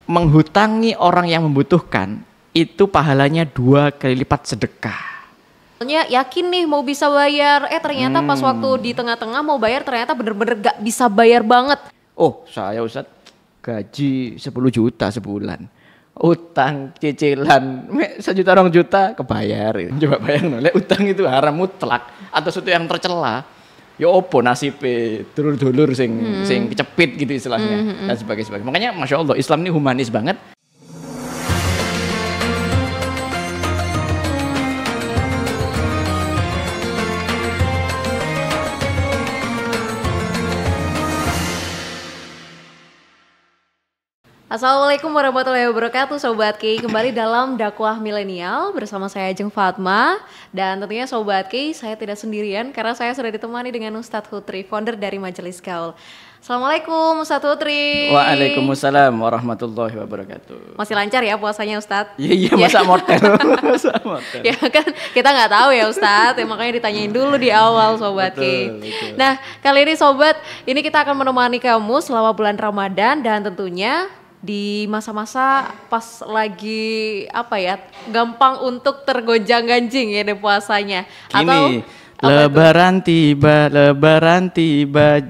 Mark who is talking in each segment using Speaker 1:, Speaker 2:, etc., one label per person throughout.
Speaker 1: menghutangi orang yang membutuhkan itu pahalanya 2 kali lipat sedekah.
Speaker 2: Soalnya yakin nih mau bisa bayar, ternyata pas waktu di tengah-tengah mau bayar ternyata bener-bener gak bisa bayar banget.
Speaker 1: Oh, saya Ustadz gaji 10 juta sebulan. Utang cicilan 1 juta 2 juta kebayar. Coba bayang lek utang itu haram mutlak atau sesuatu yang tercela. Ya opo nasibe dulur-dulur sing kecepit gitu istilahnya dan sebagainya. Makanya Masya Allah Islam ini humanis banget.
Speaker 2: Assalamualaikum warahmatullahi wabarakatuh Sobat Ki, kembali dalam dakwah milenial bersama saya Ajeng Fatma. Dan tentunya Sobat Ki, saya tidak sendirian karena saya sudah ditemani dengan Ustadz Hutri, founder dari Majelis Gaul. Assalamualaikum Ustadz Hutri.
Speaker 1: Waalaikumsalam warahmatullahi wabarakatuh.
Speaker 2: Masih lancar ya puasanya Ustadz?
Speaker 1: Iya, masa motel. Masa motel.
Speaker 2: Ya kan kita nggak tahu ya Ustadz, ya makanya ditanyain dulu di awal Sobat Ki.
Speaker 1: Betul.
Speaker 2: Nah kali ini Sobat, ini kita akan menemani kamu selama bulan Ramadan dan tentunya di masa-masa pas lagi gampang untuk tergonjang-ganjing ya di puasanya.
Speaker 1: Gini, lebaran tiba,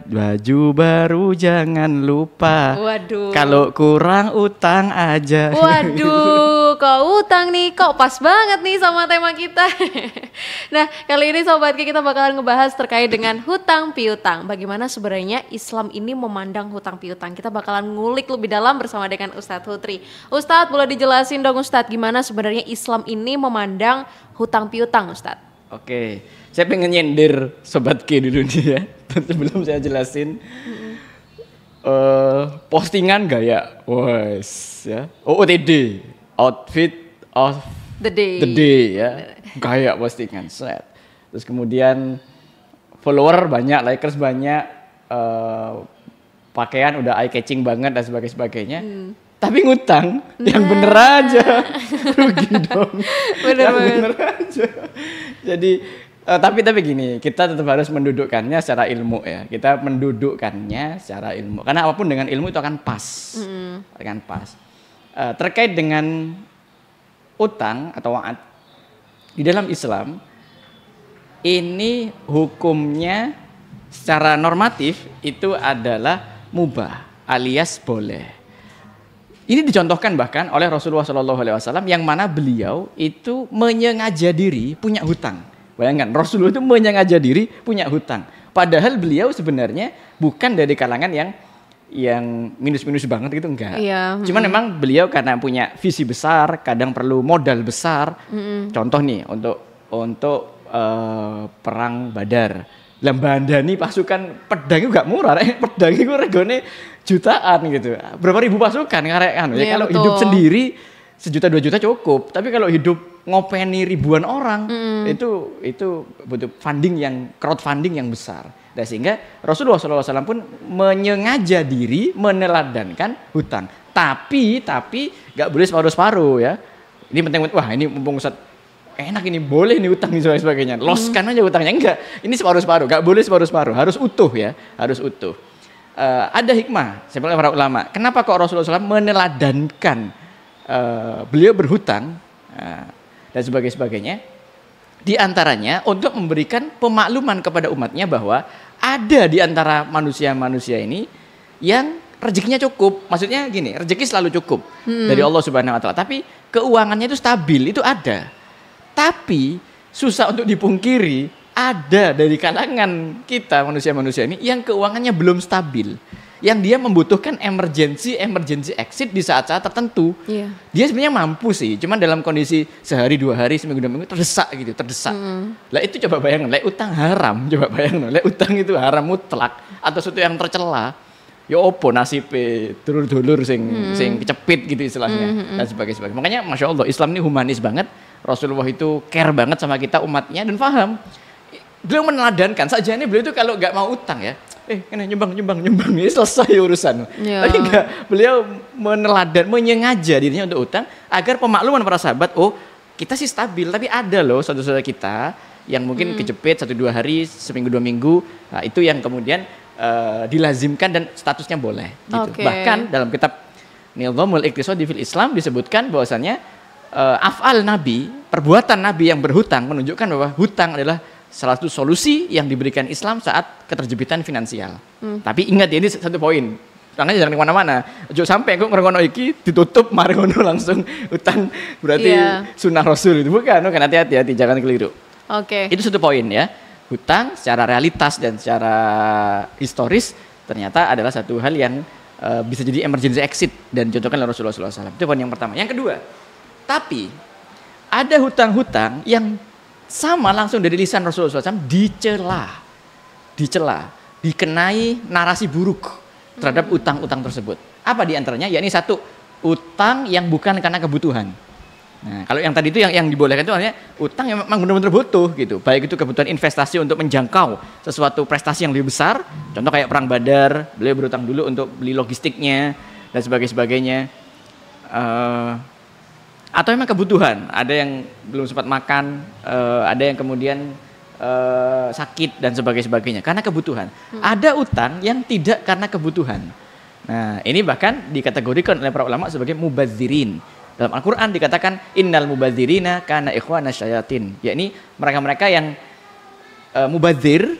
Speaker 1: baju baru jangan lupa.
Speaker 2: Waduh.
Speaker 1: Kalau kurang utang aja.
Speaker 2: Waduh, kok utang nih, kok pas banget nih sama tema kita. Nah, kali ini Sobat Ki kita bakalan ngebahas terkait dengan hutang piutang. Bagaimana sebenarnya Islam ini memandang hutang piutang. Kita bakalan ngulik lebih dalam bersama dengan Ustadz Hutri. Ustadz, boleh dijelasin dong Ustadz, gimana sebenarnya Islam ini memandang hutang piutang Ustadz?
Speaker 1: Oke, saya pengen nyindir Sobat Ki dulu nih ya. Sebelum saya jelasin. Postingan gaya, wes ya. OOTD, outfit of
Speaker 2: the
Speaker 1: day ya. Gaya postingan set. Terus kemudian follower banyak, likers banyak, pakaian udah eye catching banget dan sebagainya. Tapi ngutang yang bener aja, rugi dong. Bener aja. Jadi tapi gini, kita tetap harus mendudukkannya secara ilmu ya. Kita mendudukkannya secara ilmu. Karena apapun dengan ilmu itu akan pas, akan pas. Terkait dengan utang atau wa'ad di dalam Islam, ini hukumnya secara normatif itu adalah mubah alias boleh. Ini dicontohkan bahkan oleh Rasulullah SAW yang mana beliau itu menyengaja diri punya hutang. Bayangkan Rasulullah itu menyengaja diri punya hutang. Padahal beliau sebenarnya bukan dari kalangan yang minus-minus banget gitu, enggak.
Speaker 2: Iya.
Speaker 1: Cuman memang beliau karena punya visi besar, kadang perlu modal besar. Contoh nih untuk perang Badar. Lambandani pasukan pedang itu gak murah, pedang itu regane jutaan gitu. Berapa ribu pasukan karek ya, kalau
Speaker 2: betul.
Speaker 1: hidup sendiri 1 juta 2 juta cukup, tapi kalau hidup ngopeni ribuan orang itu butuh crowdfunding yang besar. Dan sehingga Rasulullah SAW pun menyengaja diri meneladankan hutang. Tapi gak boleh separuh-separuh ya. Ini penting, wah ini mumpung Ustaz enak ini, boleh nih utang dan sebagainya. Loskan aja utangnya, enggak. Ini separuh-separuh, gak boleh separuh-separuh, harus utuh ya, harus utuh. Ada hikmah, sebenarnya para ulama. Kenapa kok Rasulullah SAW meneladankan beliau berhutang dan sebagainya? Di antaranya untuk memberikan pemakluman kepada umatnya bahwa ada di antara manusia-manusia ini yang rezekinya cukup. Maksudnya gini, rezeki selalu cukup dari Allah Subhanahu Wa Taala. Tapi keuangannya itu stabil, itu ada. Tapi susah untuk dipungkiri, ada dari kalangan kita manusia-manusia ini yang keuangannya belum stabil, yang dia membutuhkan emergency exit di saat-saat tertentu.
Speaker 2: Iya.
Speaker 1: Dia sebenarnya mampu sih, cuman dalam kondisi sehari 2 hari, seminggu 2 minggu terdesak. Lah itu coba bayangin, lek utang haram, lek utang itu haram mutlak atau sesuatu yang tercela. Ya opo nasibe dulur-dulur sing kecepit gitu istilahnya dan sebagainya. Makanya Masya Allah Islam ini humanis banget. Rasulullah itu care banget sama kita umatnya dan paham. Beliau meneladankan saja, ini beliau itu kalau nggak mau utang ya, kena nyumbang ini selesai urusan.
Speaker 2: Ya.
Speaker 1: Tapi enggak, beliau menyengaja dirinya untuk utang agar pemakluman para sahabat, oh kita sih stabil, tapi ada loh saudara-saudara kita yang mungkin kejepit 1-2 hari, seminggu 2 minggu, nah, itu yang kemudian dilazimkan dan statusnya boleh. Gitu.
Speaker 2: Okay.
Speaker 1: Bahkan dalam kitab Nizamul Iqtisadi fil Islam disebutkan bahwasannya af'al Nabi, perbuatan Nabi yang berhutang menunjukkan bahwa hutang adalah salah satu solusi yang diberikan Islam saat keterjepitan finansial. Tapi ingat ya, ini satu poin. Karena jangan kemana-mana. Ojo sampai kok ngerongono iki ditutup mari ngono langsung hutang berarti sunnah Rasul itu bukan hati-hati jangan keliru.
Speaker 2: Oke.
Speaker 1: Itu satu poin ya. Hutang secara realitas dan secara historis ternyata adalah satu hal yang bisa jadi emergency exit dan dicontohkan oleh Rasulullah SAW. Itu poin yang pertama. Yang kedua, tapi ada hutang-hutang yang sama langsung dari lisan Rasulullah SAW dicela, dikenai narasi buruk terhadap utang-utang tersebut. Apa diantaranya? Ya ini satu, utang yang bukan karena kebutuhan. Nah, kalau yang tadi itu yang dibolehkan itu artinya utang yang memang benar-benar butuh gitu. Baik itu kebutuhan investasi untuk menjangkau sesuatu prestasi yang lebih besar. Contoh kayak perang Badar, beliau berutang dulu untuk beli logistiknya dan sebagainya. Atau memang kebutuhan. Ada yang belum sempat makan, ada yang kemudian sakit dan sebagainya. Karena kebutuhan. Ada utang yang tidak karena kebutuhan. Nah, ini bahkan dikategorikan oleh para ulama sebagai mubadzirin. Dalam Al-Quran dikatakan innal mubadzirina kana ikhwana syayatin, yakni mereka-mereka yang mubadzir,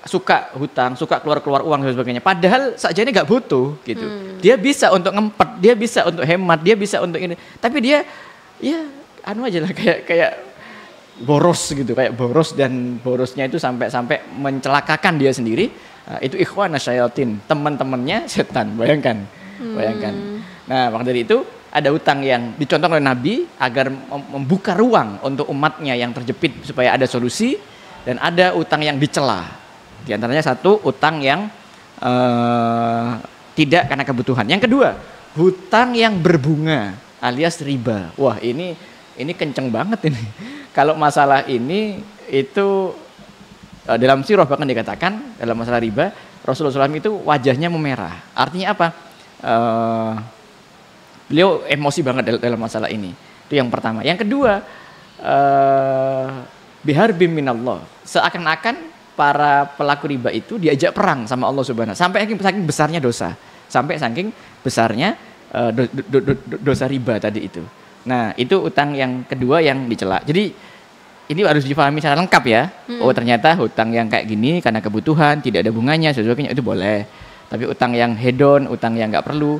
Speaker 1: suka hutang, suka keluar uang dan sebagainya. Padahal saja ini nggak butuh gitu. Dia bisa untuk ngempet, dia bisa untuk hemat, dia bisa untuk ini. Tapi dia ya anu aja lah kayak boros gitu, kayak boros dan borosnya itu sampai mencelakakan dia sendiri. Itu ikhwana syayatin, teman-temannya setan. Bayangkan. Nah, maka dari itu ada hutang yang dicontohkan oleh Nabi agar membuka ruang untuk umatnya yang terjepit supaya ada solusi, dan ada utang yang dicela. Di antaranya satu, utang yang tidak karena kebutuhan. Yang kedua, hutang yang berbunga alias riba. Wah, ini kenceng banget ini. Kalau masalah ini itu dalam sirah bahkan dikatakan dalam masalah riba Rasulullah SAW itu wajahnya memerah. Artinya apa? Beliau emosi banget dalam masalah ini. Itu yang pertama. Yang kedua, biharbim minallah. Seakan-akan para pelaku riba itu diajak perang sama Allah Subhanahu. Sampai saking besarnya dosa. Sampai saking besarnya dosa riba tadi itu. Nah, itu utang yang kedua yang dicela. Jadi ini harus dipahami secara lengkap ya. Oh, ternyata hutang yang kayak gini karena kebutuhan, tidak ada bunganya, sebagainya itu boleh. Tapi utang yang hedon, utang yang nggak perlu,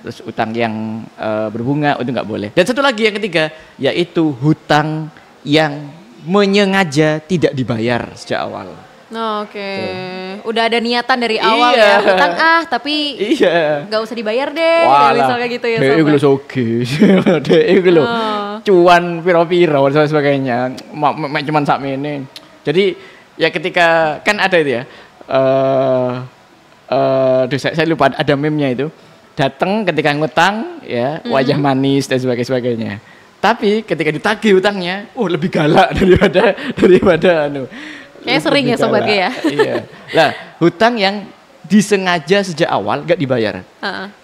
Speaker 1: terus utang yang berbunga itu nggak boleh. Dan satu lagi yang ketiga, yaitu hutang yang menyengaja tidak dibayar sejak awal.
Speaker 2: Oke. Udah ada niatan dari awal ya, hutang tapi nggak usah dibayar deh. Misalnya gitu ya.
Speaker 1: Dek itu soge, dek itu cuan piro-piro dan sebagainya. Cuman sak ini. Jadi ya ketika kan ada itu ya. Saya lupa ada meme-nya itu. Datang ketika ngutang ya, wajah manis dan sebagainya. Tapi ketika ditagih hutangnya, lebih galak daripada anu.
Speaker 2: Kayak sering ya Sobat G ya.
Speaker 1: Iya. Lah, hutang yang disengaja sejak awal gak dibayar.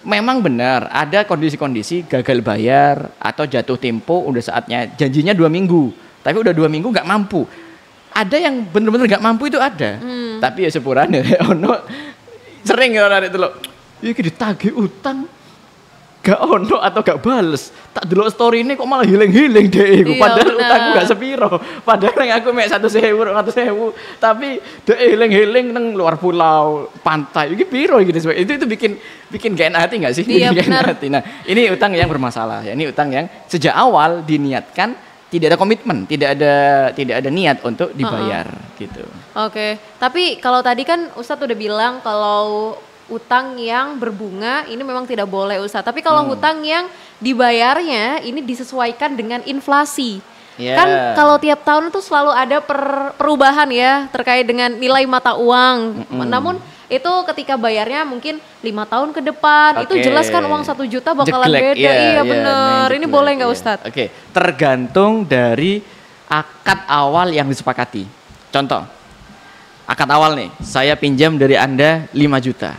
Speaker 1: Memang benar ada kondisi-kondisi gagal bayar atau jatuh tempo, udah saatnya janjinya 2 minggu. Tapi udah 2 minggu gak mampu. Ada yang bener-bener gak mampu itu ada. Tapi ya sepurane ono sering orang itu loh. Iki ditagih utang gak ono atau gak bales. Tak delok story ini kok malah hiling-hiling deh. Padahal utangku gak sepiro. Padahal yang aku mek 100.000, 200.000. Tapi deh hiling-hiling nang luar pulau, pantai. Iki piro gitu. Itu bikin gak enak hati gak sih?
Speaker 2: Iya, benar.
Speaker 1: Nah, ini utang yang bermasalah. Ya, ini utang yang sejak awal diniatkan tidak ada komitmen, tidak ada niat untuk dibayar gitu.
Speaker 2: Oke. Tapi kalau tadi kan Ustadz udah bilang kalau utang yang berbunga ini memang tidak boleh Ustadz. Tapi kalau hutang yang dibayarnya ini disesuaikan dengan inflasi. Kan kalau tiap tahun itu selalu ada perubahan ya terkait dengan nilai mata uang. Namun itu ketika bayarnya mungkin 5 tahun ke depan itu jelas kan uang 1 juta bakalan beda. Iya benar. Ini boleh nggak Ustadz?
Speaker 1: Oke. Tergantung dari akad awal yang disepakati. Contoh, akad awal nih, saya pinjam dari Anda 5 juta.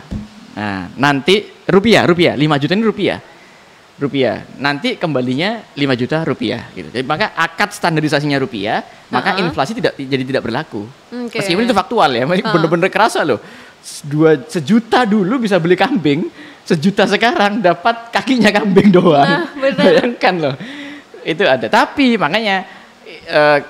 Speaker 1: Nah, nanti rupiah, 5 juta ini rupiah. Nanti kembalinya 5 juta rupiah gitu. Jadi maka akad standarisasinya rupiah, maka inflasi tidak berlaku. Meskipun itu faktual ya, bener-bener kerasa loh. 1 juta dulu bisa beli kambing, 1 juta sekarang dapat kakinya kambing doang.
Speaker 2: Nah, benar.
Speaker 1: Bayangkan loh. Itu ada. Tapi makanya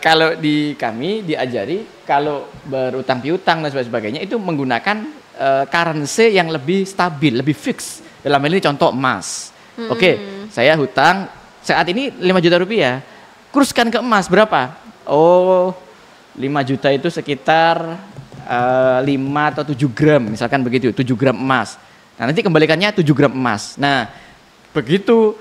Speaker 1: kalau di kami diajari kalau berutang piutang dan sebagainya itu menggunakan currency yang lebih stabil, lebih fix. Dalam hal ini contoh emas. Oke, saya hutang saat ini 5 juta rupiah. Kurskan ke emas berapa? Oh, 5 juta itu sekitar 5 atau 7 gram, misalkan begitu, 7 gram emas. Nah, nanti kembalikannya 7 gram emas. Nah, begitu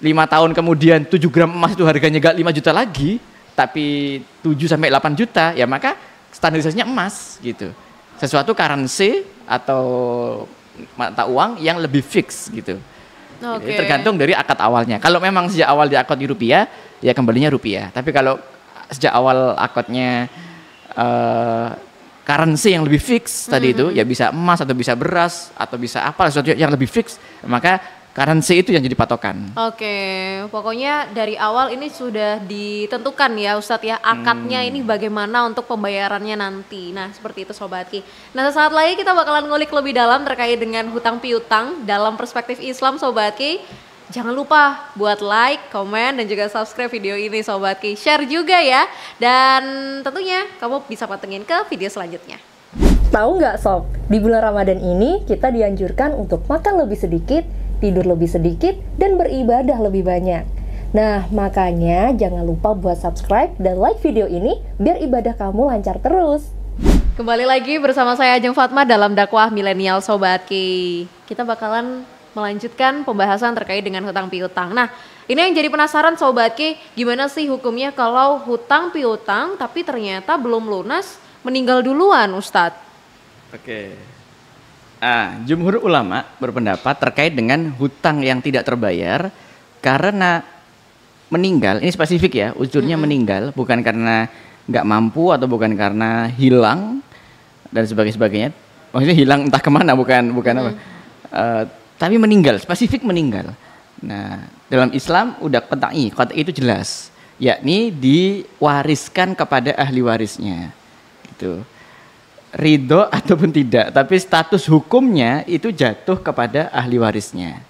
Speaker 1: 5 tahun kemudian 7 gram emas itu harganya gak 5 juta lagi, tapi 7 sampai 8 juta, ya maka standarisasinya emas gitu. Sesuatu currency atau mata uang yang lebih fix gitu. Jadi tergantung dari akad awalnya. Kalau memang sejak awal di akad di rupiah, ya kembalinya rupiah. Tapi kalau sejak awal akadnya currency yang lebih fix tadi itu, ya bisa emas atau bisa beras atau bisa apa sesuatu yang lebih fix, maka currency itu yang jadi patokan.
Speaker 2: Oke, pokoknya dari awal ini sudah ditentukan ya Ustadz ya, akadnya ini bagaimana untuk pembayarannya nanti. Nah seperti itu Sobat Ki. Nah sesaat lagi kita bakalan ngulik lebih dalam terkait dengan hutang piutang dalam perspektif Islam Sobat Ki. Jangan lupa buat like, komen, dan juga subscribe video ini Sobat Ki. Share juga ya. Dan tentunya kamu bisa pantengin ke video selanjutnya.
Speaker 3: Tahu nggak Sob, di bulan Ramadan ini kita dianjurkan untuk makan lebih sedikit, tidur lebih sedikit, dan beribadah lebih banyak. Nah, makanya jangan lupa buat subscribe dan like video ini biar ibadah kamu lancar terus.
Speaker 2: Kembali lagi bersama saya Ajeng Fatma dalam dakwah milenial Sobat Ki. Kita bakalan melanjutkan pembahasan terkait dengan hutang piutang. Nah, ini yang jadi penasaran Sobat Ki, gimana sih hukumnya kalau hutang piutang tapi ternyata belum lunas, meninggal duluan Ustadz?
Speaker 1: Oke. Jumhur ulama berpendapat terkait dengan hutang yang tidak terbayar karena meninggal, ini spesifik ya, unsurnya meninggal, bukan karena nggak mampu atau bukan karena hilang dan sebagainya. Maksudnya hilang entah kemana, bukan apa. Tapi meninggal, spesifik meninggal. Nah, dalam Islam udah qat'i itu jelas, yakni diwariskan kepada ahli warisnya. Gitu. Ridho ataupun tidak, tapi status hukumnya itu jatuh kepada ahli warisnya.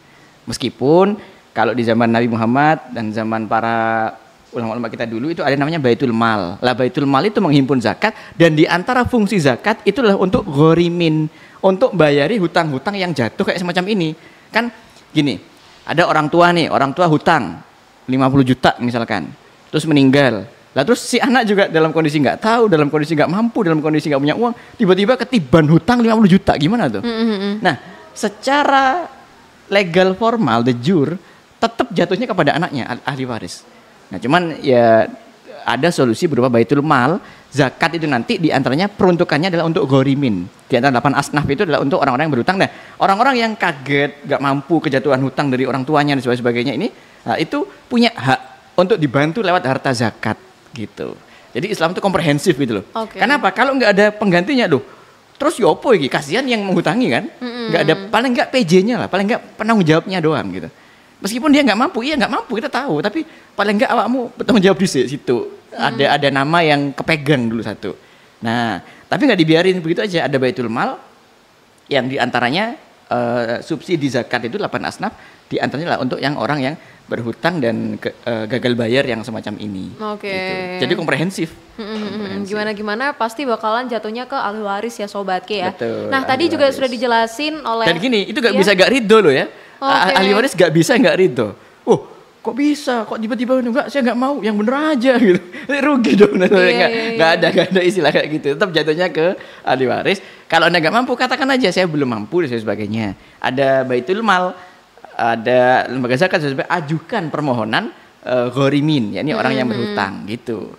Speaker 1: Meskipun kalau di zaman Nabi Muhammad dan zaman para ulama-ulama kita dulu itu ada namanya Baitul Mal. Lah Baitul Mal itu menghimpun zakat, dan di antara fungsi zakat itulah untuk ghorimin, untuk bayari hutang-hutang yang jatuh kayak semacam ini. Kan gini, ada orang tua hutang 50 juta misalkan, terus meninggal. Lah terus si anak juga dalam kondisi nggak tahu, dalam kondisi nggak mampu, dalam kondisi nggak punya uang, tiba-tiba ketiban hutang 50 juta, gimana tuh? Nah, secara legal formal, de jure, tetap jatuhnya kepada anaknya, ahli waris. Nah, cuman ya ada solusi berupa baitul mal, zakat itu nanti diantaranya peruntukannya adalah untuk ghorimin. Di antara 8 asnaf itu adalah untuk orang-orang yang berhutang. Nah, orang-orang yang kaget, nggak mampu kejatuhan hutang dari orang tuanya dan sebagainya ini, nah, itu punya hak untuk dibantu lewat harta zakat. Gitu. Jadi Islam itu komprehensif gitu loh. Kenapa? Kalau nggak ada penggantinya loh, terus yopo iki, kasihan yang menghutangi kan? Nggak ada, paling nggak PJ-nya lah, paling nggak penanggung jawabnya doang gitu. Meskipun dia nggak mampu, iya nggak mampu kita tahu, tapi paling nggak awakmu bertanggung jawab di situ. Ada nama yang kepegang dulu satu. Nah, tapi nggak dibiarin begitu aja. Ada baitul mal yang diantaranya subsidi zakat itu 8 asnaf, diantaranya lah untuk yang orang yang berhutang dan gagal bayar yang semacam ini. Gitu. Jadi komprehensif.
Speaker 2: Gimana pasti bakalan jatuhnya ke ahli waris ya Sobat Ki ya.
Speaker 1: Betul,
Speaker 2: nah tadi juga sudah dijelasin oleh.
Speaker 1: Dan gini, itu gak bisa gak ridho loh ya. Ahli waris gak bisa gak ridho. Kok bisa? Kok tiba-tiba enggak? Saya nggak mau, yang bener aja gitu. Rugi dong. Nggak ada istilah kayak gitu. Tetap jatuhnya ke ahli waris. Kalau Anda nggak mampu, katakan aja saya belum mampu dan sebagainya. Ada baitul mal, ada lembaga zakat, ajukan permohonan ghorimin, yakni orang yang berhutang gitu.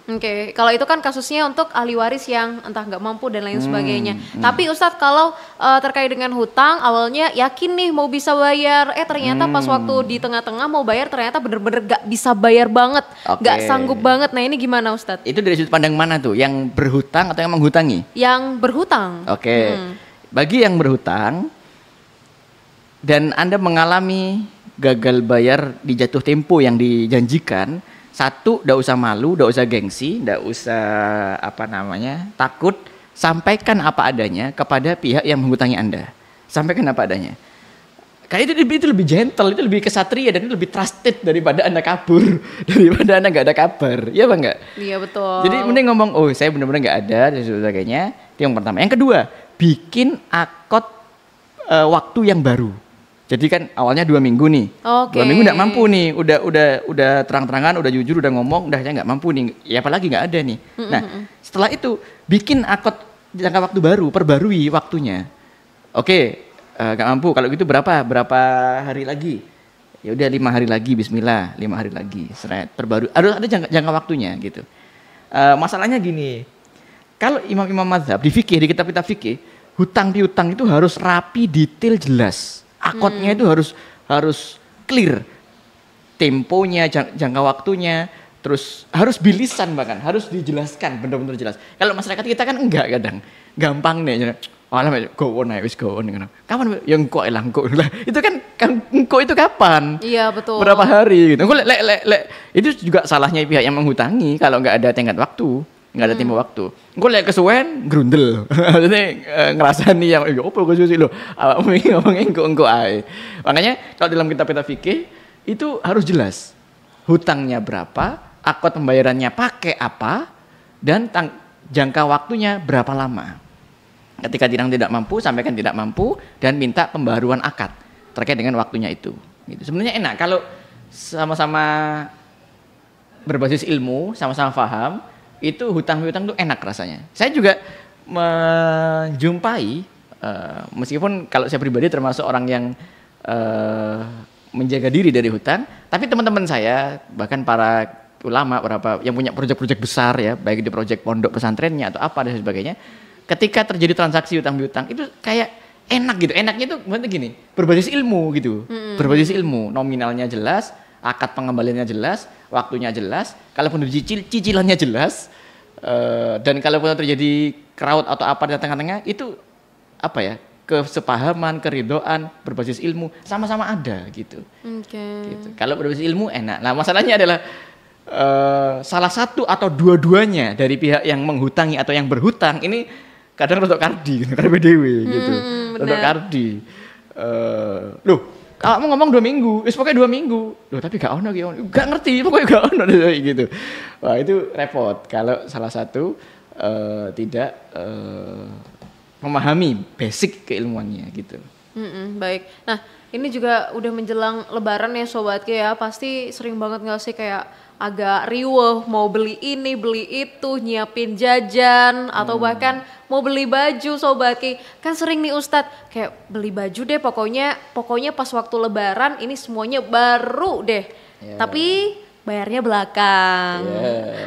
Speaker 2: Kalau itu kan kasusnya untuk ahli waris yang entah nggak mampu dan lain sebagainya. Tapi Ustadz kalau terkait dengan hutang, awalnya yakin nih mau bisa bayar, ternyata pas waktu di tengah-tengah mau bayar ternyata bener-bener nggak bisa bayar banget, nggak sanggup banget. Nah ini gimana Ustadz?
Speaker 1: Itu dari sudut pandang mana tuh? Yang berhutang atau yang menghutangi?
Speaker 2: Yang berhutang.
Speaker 1: Bagi yang berhutang dan Anda mengalami gagal bayar di jatuh tempo yang dijanjikan, satu, nggak usah malu, nggak usah gengsi, nggak usah takut, sampaikan apa adanya kepada pihak yang menghutangi Anda. Sampaikan apa adanya. Kayak itu lebih gentle, itu lebih kesatria dan itu lebih trusted daripada Anda kabur, daripada Anda nggak ada kabar. Iya apa enggak?
Speaker 2: Iya betul.
Speaker 1: Jadi mending ngomong, oh saya benar-benar nggak ada dan sebagainya. Itu yang pertama. Yang kedua, bikin akad waktu yang baru. Jadi kan awalnya 2 minggu nih.
Speaker 2: Oke.
Speaker 1: 2 minggu nggak mampu nih. Udah terang-terangan, udah jujur, udah ngomong, udah saya nggak mampu nih. Ya apalagi nggak ada nih. Nah setelah itu bikin akad jangka waktu baru, perbarui waktunya. Oke. Gak mampu, kalau gitu berapa hari lagi? Ya udah 5 hari lagi, Bismillah, 5 hari lagi, seret, perbaru. Ada jangka waktunya gitu. Masalahnya gini, kalau imam-imam mazhab di fikih, di kitab-kitab fikih, hutang piutang itu harus rapi, detail, jelas. Akadnya itu harus clear, temponya, jangka waktunya, terus harus bilisan bahkan, harus dijelaskan benar-benar jelas. Kalau masyarakat kita kan enggak kadang, gampang nih. Go on. Kapan yang engko lah. Itu kan engko itu kapan?
Speaker 2: Iya betul.
Speaker 1: Berapa hari gitu. Engko itu juga salahnya pihak yang menghutangi kalau enggak ada tenggat waktu, enggak ada tempo waktu. Engko lek kesuwen grundel. Maksudnya ngerasani yang opo kesuwen lho. Awakmu ngomong engko ae. Makanya kalau dalam kitab-kitab fikih itu harus jelas. Hutangnya berapa, akad pembayarannya pakai apa, dan jangka waktunya berapa lama. Ketika tidak mampu, sampaikan tidak mampu dan minta pembaruan akad terkait dengan waktunya itu. Gitu. Sebenarnya enak kalau sama-sama berbasis ilmu, sama-sama paham, itu hutang-hutang itu enak rasanya. Saya juga menjumpai, meskipun kalau saya pribadi termasuk orang yang menjaga diri dari hutang, tapi teman-teman saya, bahkan para ulama, beberapa yang punya proyek-proyek besar ya, baik di proyek pondok pesantrennya atau apa dan sebagainya, ketika terjadi transaksi hutang piutang itu kayak enak gitu. Enaknya itu berarti gini, berbasis ilmu gitu. Berbasis ilmu, nominalnya jelas, akad pengembaliannya jelas, waktunya jelas, kalaupun cicilannya jelas, dan kalaupun terjadi kraut atau apa di tengah-tengah itu apa ya? Kesepahaman, keridhaan, berbasis ilmu sama-sama ada gitu. Gitu. Kalau berbasis ilmu enak. Nah, masalahnya adalah salah satu atau dua-duanya dari pihak yang menghutangi atau yang berhutang ini kadang rodok kardi, karena dewe gitu. Rodok kardi. Loh, kamu ngomong 2 minggu, pokoknya 2 minggu. Loh, tapi gak ono gitu. Gak ngerti, pokoknya gak ono gitu. Wah, itu repot kalau salah satu tidak memahami basic keilmuannya gitu.
Speaker 2: Baik. Nah, ini juga udah menjelang lebaran ya Sobat Ki ya. Pasti sering banget gak sih kayak agak riweuh mau beli ini, beli itu, nyiapin jajan atau bahkan mau beli baju Sobat Ki. Kan sering nih Ustadz kayak beli baju deh pokoknya pas waktu lebaran ini semuanya baru deh. Tapi bayarnya belakang.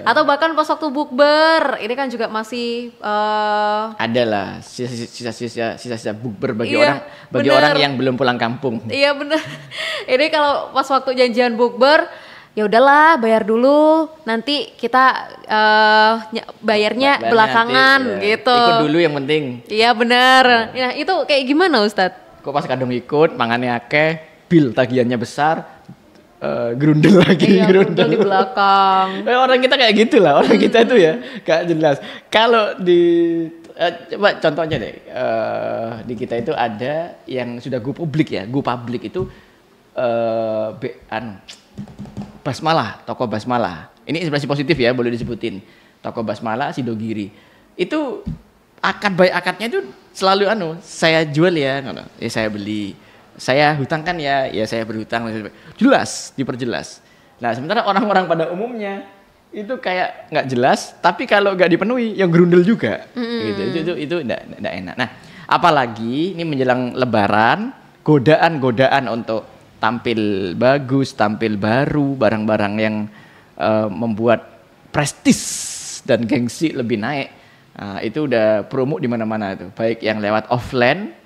Speaker 2: Atau bahkan pas waktu bukber, ini kan juga masih
Speaker 1: adalah sisa-sisa bukber bagi orang yang belum pulang kampung.
Speaker 2: Iya benar. Ini kalau pas waktu janjian bukber, ya udahlah bayar dulu, nanti kita bayarnya belakangan nanti, gitu.
Speaker 1: Ikut dulu yang penting.
Speaker 2: Iya benar. Nah itu kayak gimana Ustadz?
Speaker 1: Kok pas kadung ikut, mangannya akeh, bil tagihannya besar, gerundel lagi,
Speaker 2: gerundel di belakang.
Speaker 1: Orang kita kayak gitulah, orang kita itu ya gak jelas. Kalau coba contohnya deh, di kita itu ada yang sudah go publik ya, go publik itu Basmalah, toko Basmalah. Ini inspirasi positif ya, boleh disebutin. Toko Basmalah Sidogiri. Itu akadnya itu selalu saya jual ya, saya beli. Saya hutangkan ya saya berhutang. Jelas, diperjelas. Nah, sementara orang-orang pada umumnya itu kayak nggak jelas, tapi kalau nggak dipenuhi, yang gerundel juga. Gitu. Itu nggak enak. Nah, apalagi ini menjelang Lebaran, godaan untuk tampil bagus, tampil baru, barang-barang yang membuat prestis dan gengsi lebih naik. Nah, itu udah promo di mana-mana itu, baik yang lewat offline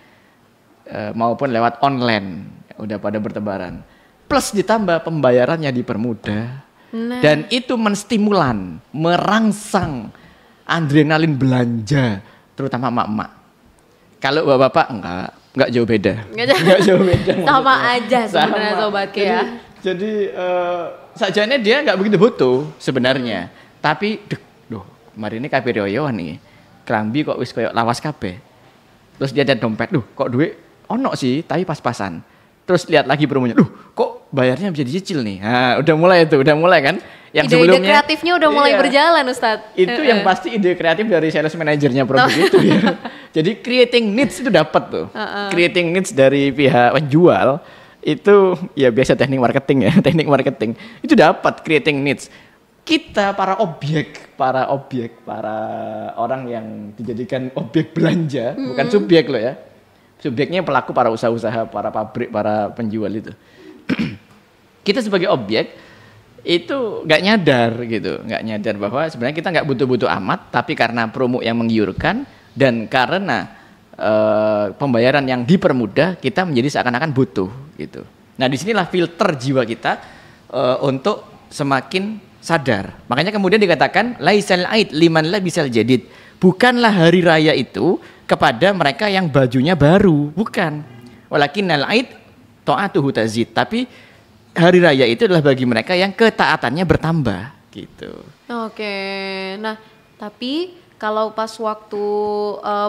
Speaker 1: maupun lewat online, udah pada bertebaran. Plus ditambah pembayarannya dipermudah, dan itu menstimulan, merangsang adrenalin belanja, terutama emak-emak. Kalau bapak-bapak enggak jauh beda. Enggak jauh beda.
Speaker 2: Sama aja sebenarnya Sobat Ki ya.
Speaker 1: Jadi sajane dia enggak begitu butuh sebenarnya. Tapi kemarin ini kabeh royo nih. Klambi kok wis koyo lawas kabeh. Terus dia ada dompet, kok duit ono sih, tapi pas-pasan. terus lihat lagi promonya, kok bayarnya bisa dicicil nih. Nah, udah mulai kan. Yang
Speaker 2: ide-ide
Speaker 1: sebelumnya
Speaker 2: kreatifnya udah mulai berjalan, Ustadz.
Speaker 1: Itu yang pasti ide kreatif dari sales manajernya produk itu ya. Jadi creating needs itu dapat tuh. Creating needs dari pihak penjual itu ya biasa teknik marketing ya, teknik marketing. Itu dapat creating needs. Kita para orang yang dijadikan objek belanja, bukan subjek loh ya. Subjeknya pelaku, para usaha-usaha, para pabrik, para penjual itu. Kita sebagai objek itu nggak nyadar bahwa sebenarnya kita nggak butuh-butuh amat, tapi karena promo yang menggiurkan dan karena pembayaran yang dipermudah, kita menjadi seakan-akan butuh gitu. Nah, disinilah filter jiwa kita untuk semakin sadar. Makanya kemudian dikatakan laisal aid liman labisal jadid. Bukanlah hari raya itu kepada mereka yang bajunya baru, bukan. Walakinnal aid ta'atuhu tazid. Tapi hari raya itu adalah bagi mereka yang ketaatannya bertambah gitu.
Speaker 2: Oke. Nah, tapi kalau pas waktu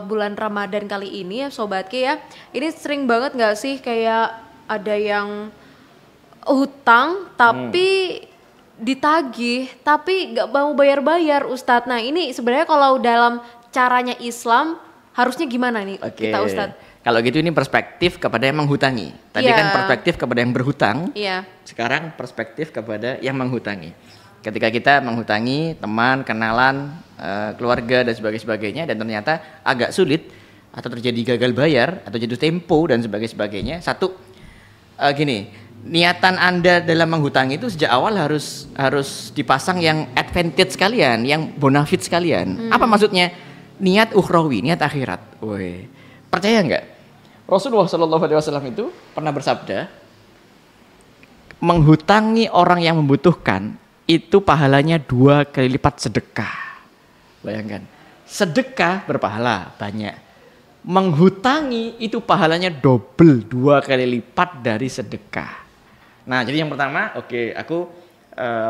Speaker 2: bulan Ramadan kali ini ya Sobat Ki ya, ini sering banget nggak sih kayak ada yang hutang tapi ditagih tapi nggak mau bayar-bayar Ustadz. Nah ini sebenarnya kalau dalam caranya Islam harusnya gimana nih kita Ustadz?
Speaker 1: Kalau gitu ini perspektif kepada yang menghutangi. Tadi kan perspektif kepada yang berhutang. Sekarang perspektif kepada yang menghutangi. Ketika kita menghutangi teman, kenalan, keluarga dan sebagainya dan ternyata agak sulit atau terjadi gagal bayar atau jatuh tempo dan sebagainya. Satu gini, niatan Anda dalam menghutangi itu sejak awal harus dipasang yang advantage sekalian, yang bonafit sekalian. Apa maksudnya? Niat ukhrawi, niat akhirat. Woi, percaya nggak? Rasulullah SAW itu pernah bersabda, menghutangi orang yang membutuhkan itu pahalanya 2 kali lipat sedekah. Bayangkan, sedekah berpahala banyak. Menghutangi itu pahalanya double, 2 kali lipat dari sedekah. Nah, jadi yang pertama, aku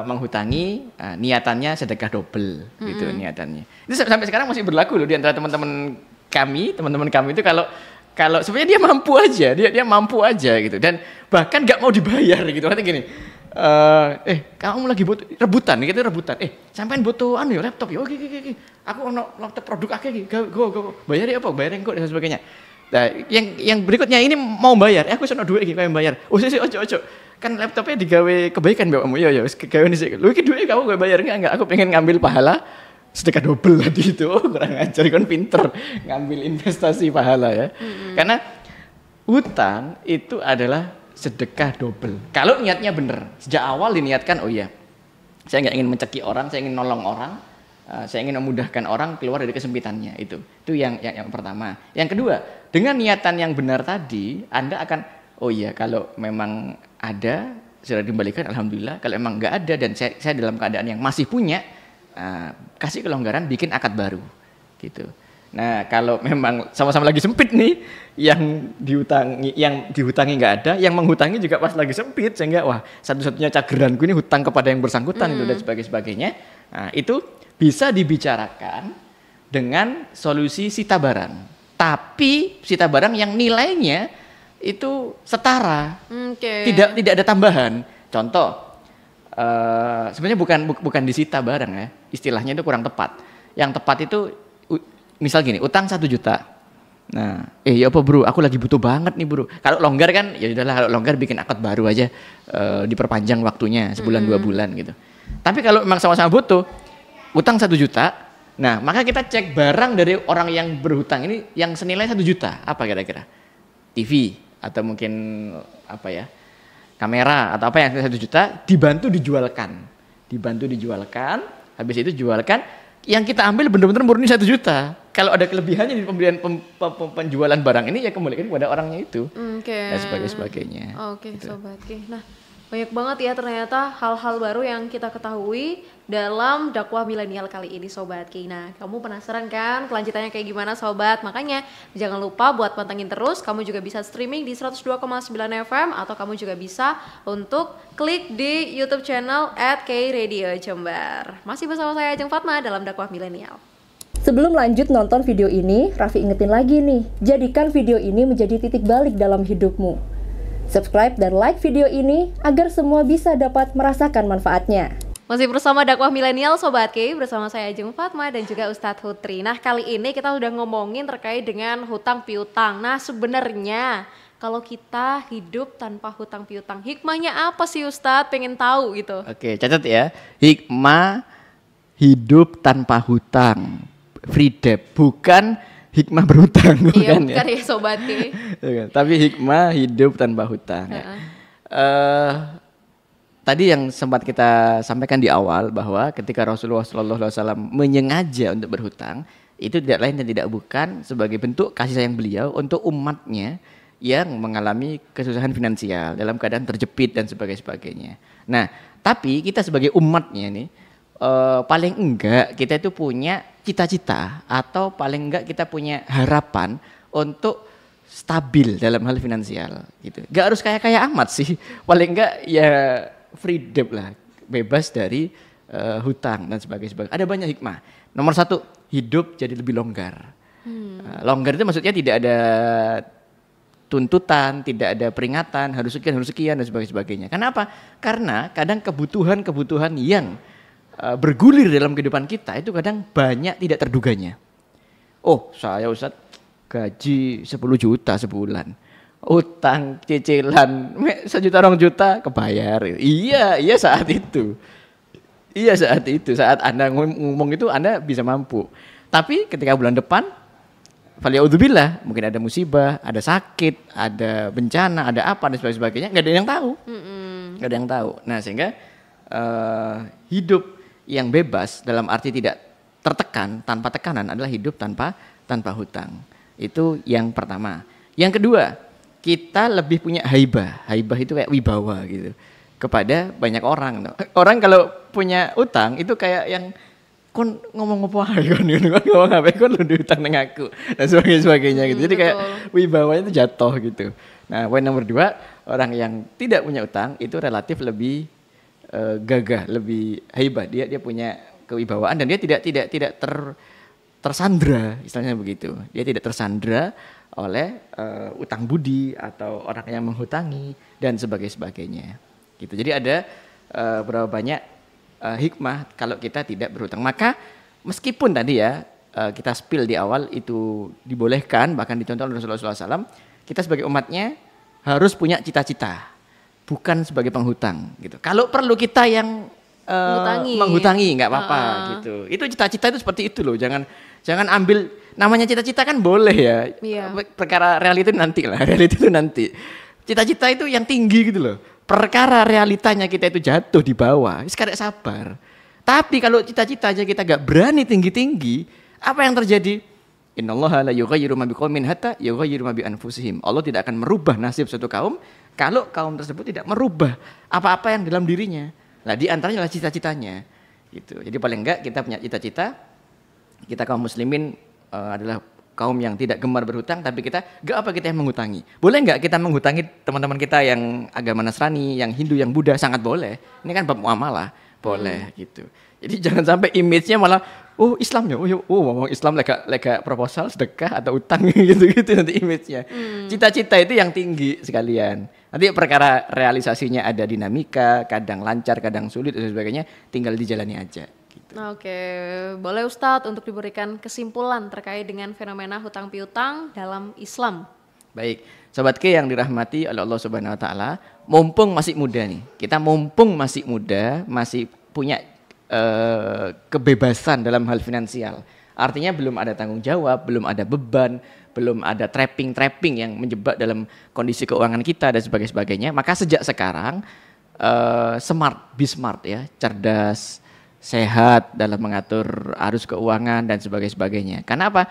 Speaker 1: menghutangi, niatannya sedekah double, gitu niatannya. Itu sampai sekarang masih berlaku loh di antara teman-teman kami itu kalau sebenarnya dia mampu aja gitu dan bahkan nggak mau dibayar gitu. Nanti gini, kamu lagi butuh rebutan, sampean butuh laptop ya, oke, aku ono laptop produk go bayar apa, bayarin kok dan sebagainya. Nah, yang berikutnya ini mau bayar, aku sono duit iki, kau yang bayar. Ojo. Kan laptopnya digawe kebaikan mbakmu, ya gawe nih sih. Lu iki duit kamu gue bayar enggak? Aku pengen ngambil pahala sedekah double tadi itu. Kurang ajar, kan pinter ngambil investasi pahala ya. Karena hutang itu adalah sedekah double. Kalau niatnya benar, sejak awal diniatkan, saya nggak ingin mencekik orang, saya ingin nolong orang, saya ingin memudahkan orang keluar dari kesempitannya. Itu yang pertama. Yang kedua, dengan niatan yang benar tadi, Anda akan kalau memang ada sudah dikembalikan, alhamdulillah. Kalau memang nggak ada dan saya dalam keadaan yang masih punya, kasih kelonggaran, bikin akad baru, gitu. Nah, kalau memang sama-sama lagi sempit nih, yang dihutangi nggak ada, yang menghutangi juga pas lagi sempit, sehingga satu-satunya cageranku ini hutang kepada yang bersangkutan itu dan sebagainya. Nah, itu bisa dibicarakan dengan solusi sita barang, tapi sita barang yang nilainya itu setara, tidak ada tambahan. Contoh, sebenarnya bukan disita barang ya, istilahnya itu kurang tepat. Yang tepat itu misal gini, utang 1 juta. Nah, ya apa bro, aku lagi butuh banget nih bro. Kalau longgar kan, ya udahlah, kalau longgar bikin akad baru aja, diperpanjang waktunya sebulan 2 bulan gitu. Tapi kalau memang sama-sama butuh, utang 1 juta, nah maka kita cek barang dari orang yang berhutang ini yang senilai 1 juta, apa kira-kira? TV atau mungkin kamera atau apa yang 1 juta dibantu dijualkan, habis itu jualkan, yang kita ambil benar-benar murni 1 juta. Kalau ada kelebihannya di pembelian penjualan barang ini, ya kembalikan kepada orangnya itu. Dan sebagainya. Gitu.
Speaker 2: Sobat Ki. Nah, banyak banget ya ternyata hal-hal baru yang kita ketahui dalam dakwah milenial kali ini Sobat Ki. Nah, kamu penasaran kan kelanjutannya kayak gimana Sobat? Makanya jangan lupa buat pantengin terus. Kamu juga bisa streaming di 102,9 FM atau kamu juga bisa untuk klik di YouTube channel @KRadio_Jember. Masih bersama saya Ajeng Fatma dalam dakwah milenial.
Speaker 3: Sebelum lanjut nonton video ini, Raffi ingetin lagi nih, jadikan video ini menjadi titik balik dalam hidupmu. Subscribe dan like video ini agar semua bisa dapat merasakan manfaatnya.
Speaker 2: Masih bersama dakwah milenial Sobat Ki, bersama saya Ajeng Fatma dan juga Ustadz Hutri. Nah, kali ini kita udah ngomongin terkait dengan hutang piutang. Nah, sebenarnya kalau kita hidup tanpa hutang piutang, hikmahnya apa sih Ustadz? Pengen tahu gitu.
Speaker 1: Oke, catat ya. Hikmah hidup tanpa hutang. Free debt, bukan hikmah berhutang.
Speaker 2: Iya,
Speaker 1: bukan
Speaker 2: bukan ya Sobat Ki.
Speaker 1: Tapi hikmah hidup tanpa hutang. Tadi yang sempat kita sampaikan di awal bahwa ketika Rasulullah SAW menyengaja untuk berhutang, itu tidak lain dan tidak bukan sebagai bentuk kasih sayang beliau untuk umatnya yang mengalami kesusahan finansial dalam keadaan terjepit dan sebagainya. Nah, tapi kita sebagai umatnya nih, paling enggak kita itu punya cita-cita atau paling enggak kita punya harapan untuk stabil dalam hal finansial gitu. Gak harus kaya-kaya amat sih, paling enggak ya free debt lah, bebas dari hutang dan sebagainya. Ada banyak hikmah. Nomor 1, hidup jadi lebih longgar. Longgar itu maksudnya tidak ada tuntutan, tidak ada peringatan, harus sekian dan sebagainya. Kenapa? Karena kadang kebutuhan yang bergulir dalam kehidupan kita itu kadang banyak tidak terduganya. Oh, saya Ustadz gaji 10 juta sebulan. Utang cicilan 1 juta 2 juta kebayar. Iya saat itu. Saat Anda ngomong itu Anda bisa mampu. Tapi ketika bulan depan falyaudzubillah, mungkin ada musibah, ada sakit, ada bencana, ada apa dan sebagainya, enggak ada yang tahu. Enggak ada yang tahu. Nah, sehingga hidup yang bebas dalam arti tidak tertekan, tanpa tekanan adalah hidup tanpa hutang. Itu yang pertama. Yang kedua, kita lebih punya haibah. Haibah itu kayak wibawa gitu kepada banyak orang. Orang kalau punya utang itu kayak yang kon ngomong apa kon ngomong apa kon lu diutang nang aku dan sebagainya gitu. Jadi kayak wibawanya itu jatuh gitu. Nah, poin nomor 2, orang yang tidak punya utang itu relatif lebih gagah, lebih haibah. Dia punya kewibawaan dan dia tidak tersandra, istilahnya begitu. Dia tidak tersandra oleh utang budi atau orang yang menghutangi dan sebagainya gitu. Jadi ada berapa banyak hikmah kalau kita tidak berhutang. Maka meskipun tadi ya kita spill di awal itu dibolehkan, bahkan dicontoh oleh Rasulullah SAW, kita sebagai umatnya harus punya cita-cita, bukan sebagai penghutang gitu. Kalau perlu kita yang menghutangi nggak apa-apa gitu. Itu cita-cita itu seperti itu loh. Jangan ambil namanya cita-cita kan boleh ya. Iya. Perkara realita itu nanti lah. Realita itu nanti. Cita-cita itu yang tinggi gitu loh. Perkara realitanya kita itu jatuh di bawah. Sekarang sabar. Tapi kalau cita-cita aja kita gak berani tinggi-tinggi, apa yang terjadi? Innallaha la yughayyiru ma biqaumin hatta yughayyiru ma bi anfusihim. Allah tidak akan merubah nasib suatu kaum kalau kaum tersebut tidak merubah apa-apa yang dalam dirinya. Nah, di antaranya adalah cita-citanya. Gitu. Jadi paling enggak kita punya cita-cita. Kita kaum muslimin adalah kaum yang tidak gemar berhutang, tapi kita yang menghutangi. Boleh enggak kita menghutangi teman-teman kita yang agama Nasrani, yang Hindu, yang Buddha? Sangat boleh. Ini kan bab muamalah, boleh gitu. Jadi jangan sampai image-nya malah Islam ya. Ngomong Islam lega proposal, sedekah atau utang gitu nanti image-nya. Cita-cita itu yang tinggi sekalian. Nanti perkara realisasinya ada dinamika, kadang lancar, kadang sulit dan sebagainya, tinggal dijalani aja. Gitu.
Speaker 2: Oke, boleh Ustadz untuk diberikan kesimpulan terkait dengan fenomena hutang piutang dalam Islam.
Speaker 1: Baik, Sobat Ki yang dirahmati oleh Allah Subhanahu Wa Taala, mumpung masih muda nih, kita mumpung masih muda, masih punya kebebasan dalam hal finansial. Artinya belum ada tanggung jawab, belum ada beban, belum ada trapping yang menjebak dalam kondisi keuangan kita dan sebagainya. Maka sejak sekarang be smart ya, cerdas, sehat dalam mengatur arus keuangan dan sebagainya. Karena apa?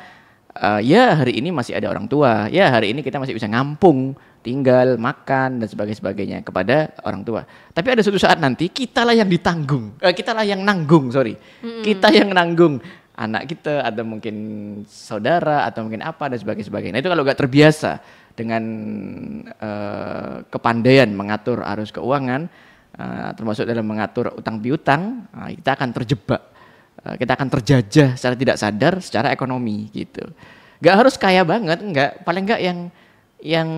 Speaker 1: Ya hari ini masih ada orang tua, ya hari ini kita masih bisa ngampung, tinggal, makan dan sebagainya kepada orang tua. Tapi ada suatu saat nanti kitalah yang ditanggung, kita yang nanggung anak kita atau mungkin saudara atau mungkin apa dan sebagainya. Nah, itu kalau nggak terbiasa dengan kepandaian mengatur arus keuangan, termasuk dalam mengatur utang piutang, kita akan terjebak, kita akan terjajah secara tidak sadar secara ekonomi gitu. Gak harus kaya banget, enggak, paling enggak yang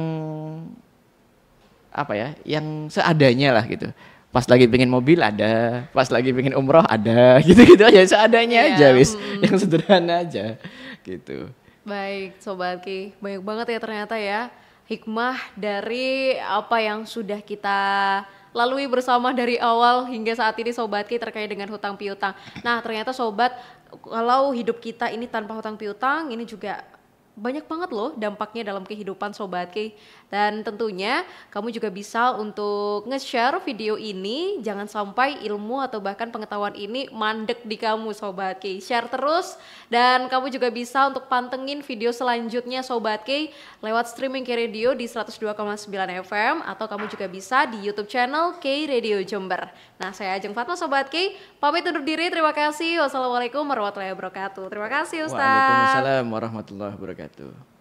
Speaker 1: apa ya, yang seadanya lah gitu. Pas lagi pengen mobil ada, pas lagi pengen umroh ada, gitu-gitu aja seadanya aja wis, yang sederhana aja gitu.
Speaker 2: Baik, Sobat Ki, banyak banget ya ternyata ya hikmah dari apa yang sudah kita lalui bersama dari awal hingga saat ini Sobat Ki terkait dengan hutang piutang. Nah ternyata Sobat, kalau hidup kita ini tanpa hutang piutang ini juga banyak banget loh dampaknya dalam kehidupan Sobat Ki. Dan tentunya kamu juga bisa untuk nge-share video ini, jangan sampai ilmu atau bahkan pengetahuan ini mandek di kamu Sobat Ki. Share terus dan kamu juga bisa untuk pantengin video selanjutnya Sobat Ki lewat streaming K Radio di 102,9 FM atau kamu juga bisa di YouTube channel K Radio Jember. Nah, saya Ajeng Fatma Sobat Ki, pamit undur diri. Terima kasih. Wassalamualaikum warahmatullahi wabarakatuh. Terima kasih Ustaz.
Speaker 1: Waalaikumsalam warahmatullahi wabarakatuh.